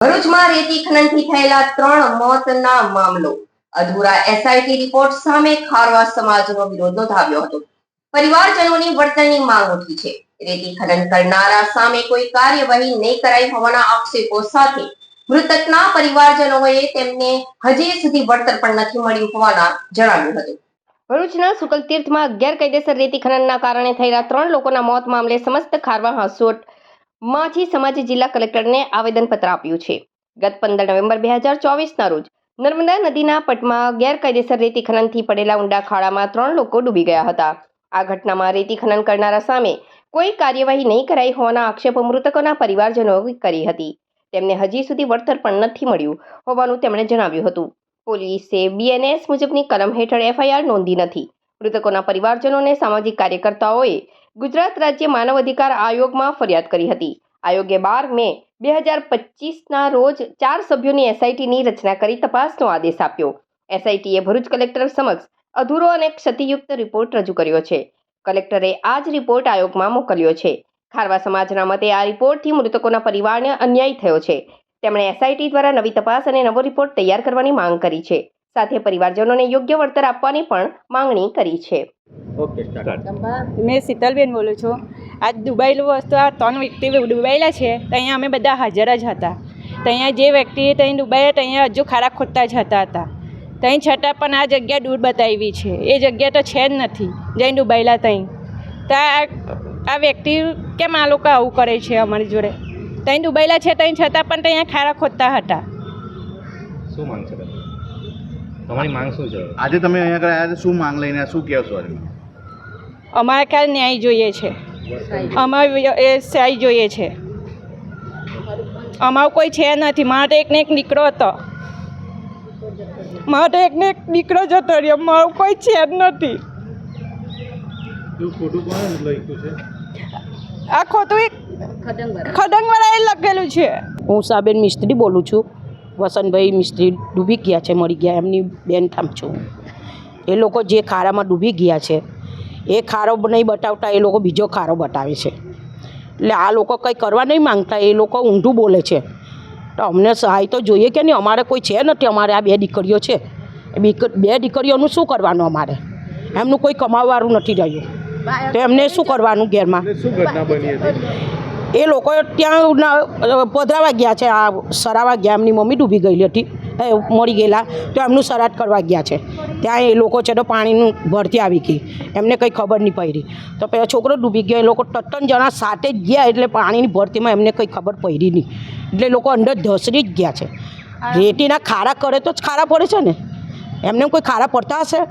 ભરૂચમાં રેતી ખનનથી થયેલા 3 મોતના મામલો અધૂરા એસઆઈટી રિપોર્ટ સામે ખારવા સમાજનો વિરોધ નોંધાવ્યો હતો। પરિવારજનોની વળતરની માંગ ઉઠી છે। રેતી ખનન કરનારા સામે કોઈ કાર્યવાહી નહીં કરાઈ હોવાના આક્ષેપો સાથે મૃતકના પરિવારજનોએ તેમને હજી સુધી વળતર પણ નથી મળ્યું હોવાના જણાવ્યું હતું। ભરૂચના સુકલતીર્થમાં ગેરકાયદેસર રેતી ખનનના કારણે થયેલા 3 લોકોના મોત મામલે સમસ્ત ખારવા હાંસોટ માછી સમાજે જિલ્લા કલેક્ટરને આવેદનપત્ર આપ્યું છે। ગત 15 નવેમ્બર 2024ના રોજ નર્મદા નદીના પટમાં ગેરકાયદેસર રેતી ખનનથી પડેલા ઊંડા ખાડામાં 3 લોકો ડૂબી ગયા હતા। આ ઘટનામાં રેતી ખનન કરનારા સામે કોઈ કાર્યવાહી નહીં કરાઈ હોવાના આક્ષેપો મૃતકોના પરિવારજનોએ કરી હતી। તેમને હજી સુધી વળતર પણ નથી મળ્યું હોવાનું તેમણે જણાવ્યું હતું। પોલીસે બીએનએસ મુજબની કલમ હેઠળ એફઆઈઆર નોંધી નથી। મૃતકોના પરિવારજનોને સામાજિક કાર્યકર્તાઓએ ગુજરાત રાજ્ય માનવ અધિકાર આયોગમાં ફરિયાદ કરી હતી। આયોગે 12 મે 2025ના રોજ 4 સભ્યોની એસઆઈટીની રચના કરી તપાસનો આદેશ આપ્યો। એસઆઈટીએ ભરૂચ કલેક્ટર સમક્ષ અધૂરો અને ક્ષતિયુક્ત રિપોર્ટ રજૂ કર્યો છે। કલેક્ટરે આ જ રિપોર્ટ આયોગમાં મોકલ્યો છે। ખારવા સમાજના મતે આ રિપોર્ટથી મૃતકોના પરિવારને અન્યાય થયો છે। તેમણે એસઆઈટી દ્વારા નવી તપાસ અને નવો રિપોર્ટ તૈયાર કરવાની માંગ કરી છે। સાથે પરિવારજનોને યોગ્ય વળતર આપવાની પણ માંગણી કરી છે। मैं शीतलबेन बोलूँ छूँ। आज डूबायेलू वस्तु आ 3 व्यक्ति डूबायेला है तो अँ अमे बधा हाजर ज हता। तो अँ जे व्यक्ति तहीं डूबाया तो अँ हजू खाड़ा खोदता ज हता। तहीं छतां पण आ जग्या दूर बतावी है। ए जग्या तो है ज नहीं जहीं डूबायेला तहीं। तो आ व्यक्ति केम आ लोग आवुं करे छे अमारी जोड़े। तहीं डूबायेला है तहीं छतां पण तहीं खाड़ा खोदता हता। શું માંગ છે તમારી માંગ શું છે? આજે તમે અહીંયા આગળ આવ્યા શું માંગ લઈને શું કહેશો? અમારે ખ્યાલ ન્યાય જોઈએ છે। અમારે એ સહાય જોઈએ છે। અમારું કોઈ છે નથી। મારો તો એકને એક દીકરો હતો। મારો તો એકને એક દીકરો જતો રહ્યો। મારું કોઈ છે જ નથી। આ ખોટું એક ખડંગવાળાએ લખેલું છે। હું સાબેન મિસ્ત્રી બોલું છું। વસંતભાઈ મિસ્ત્રી ડૂબી ગયા છે, મરી ગયા। એમની બેન થામ છું। એ લોકો જે ખાડામાં ડૂબી ગયા છે એ ખારો નહીં બતાવતા, એ લોકો બીજો ખારો બતાવે છે। એટલે આ લોકો કંઈ કરવા નહીં માંગતા, એ લોકો ઊંધું બોલે છે। તો અમને સહાય તો જોઈએ કે નહીં? અમારે કોઈ છે નથી। અમારે આ 2 દીકરીઓ છે। 2 દીકરીઓનું શું કરવાનું? અમારે એમનું કોઈ કમાવવાનું નથી રહ્યું તો એમને શું કરવાનું? ઘેરમાં શું ઘટના બની હતી? એ લોકો ત્યાં પધરાવા ગયા છે। આ સરાવા ગયા। એમની મમ્મી ડૂબી ગયેલી હતી, મરી ગયેલા, તો એમનું સરાટ કરવા ગયા છે। ત્યાં એ લોકો છે તો પાણીનું ભરતી આવી ગઈ, એમને કંઈ ખબર નહીં પડી। તો પેલા છોકરો ડૂબી ગયો, એ લોકો 3 જણા સાથે જ ગયા, એટલે પાણીની ભરતીમાં એમને કંઈ ખબર પડી નહીં, એટલે એ લોકો અંદર ધસરી જ ગયા છે। રેતીના ખાડા કરે તો જ ખાડા પડે છે ને? એમને કોઈ ખાડા પડતા હશે?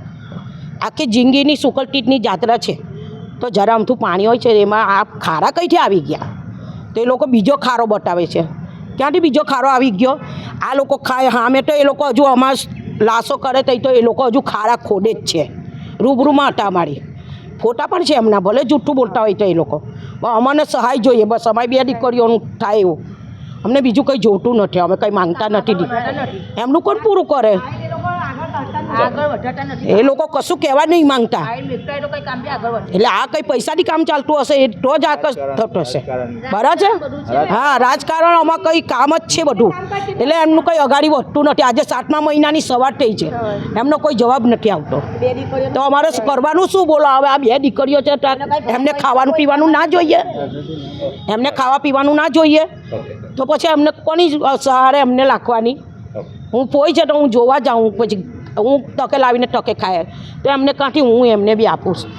આખી જિંદગીની સુકલતીર્થની જાત્રા છે તો જરા અમથું પાણી હોય છે, એમાં આ ખાડા કઈથી આવી ગયા? તો એ લોકો બીજો ખારો બતાવે છે। ક્યાંથી બીજો ખારો આવી ગયો? આ લોકો ખાય સામે તો એ લોકો હજુ અમાર લાશો કરે તો એ લોકો હજુ ખાડા ખોદે જ છે। રૂબરૂમાં હતા અમારી ફોટા પણ છે એમના, ભલે જૂઠું બોલતા હોય તો એ લોકો। અમને સહાય જોઈએ બસ। અમારી 2 દીકરીઓનું થાય એવું, અમને બીજું કંઈ જોતું નથી। અમે કંઈ માંગતા નથી। એમનું કોણ પૂરું કરે? એ લોકો કશું કહેવા નહીં માંગતા। એટલે આ કંઈ પૈસાથી કામ ચાલતું હશે એ તો જ આ થતું હશે, બરાબર છે? હા, રાજકારણ આમાં કંઈ કામ જ છે બધું। એટલે એમનું કંઈ અગાડી વધતું નથી। આજે 7મા મહિનાની સવાર થઈ છે, એમનો કોઈ જવાબ નથી આવતો। તો અમારે કરવાનું શું? બોલો હવે આ 2 દીકરીઓ છે, એમને ખાવાનું પીવાનું ના જોઈએ? એમને ખાવા પીવાનું ના જોઈએ? તો પછી એમને કોની સહારે એમને રાખવાની? હું પોઈ છે તો હું જોવા જાઉં, પછી હું તકે લાવીને તકે ખાય તો એમને કાંઠી હું એમને બી આપું।